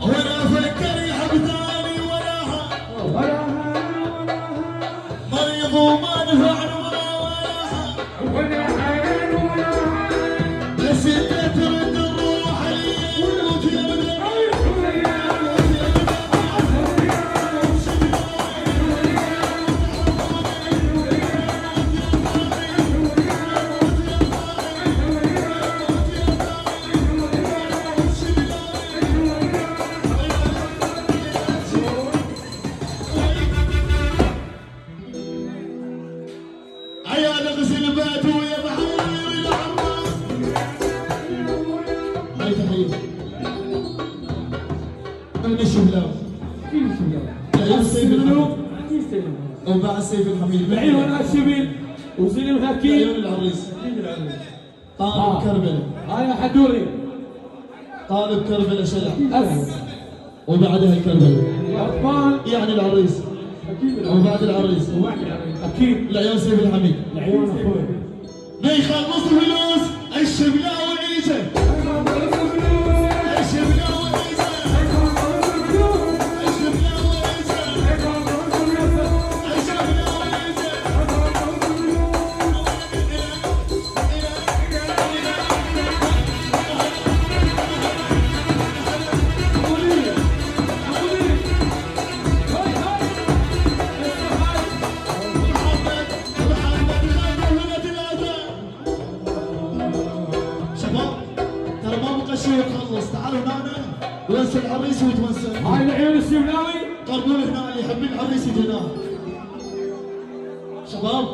ولا فكر يحب ثاني ولاها مريض وما نفع ولاها بس انت ترد الروح يموت يا عيال غسل بات ويا بحير العمار هاي تحية من الشبلاوي العيون سيف الحميد وبعد سيف الحميد العيون الشبيل وزين الغكيم العيون العريس طالب كربلاء هاي حدوري طالب كربلاء شلع أس وبعدها كربلاء الأطفال يعني العريس أكيد وبعد العريس أكيد العيون سيف الحميد العيون أخوي بيخلص فلوس الشبلاوي عيسى الشبلاوي عيسى الشبلاوي عيسى الشبلاوي عيسى شباب ترى ما بقى شيء يخلص تعالوا هنا ونسى العريس وتونسوا هاي العيون الشبلاوي قربوا هنا اللي يحب العريس يجي هنا شباب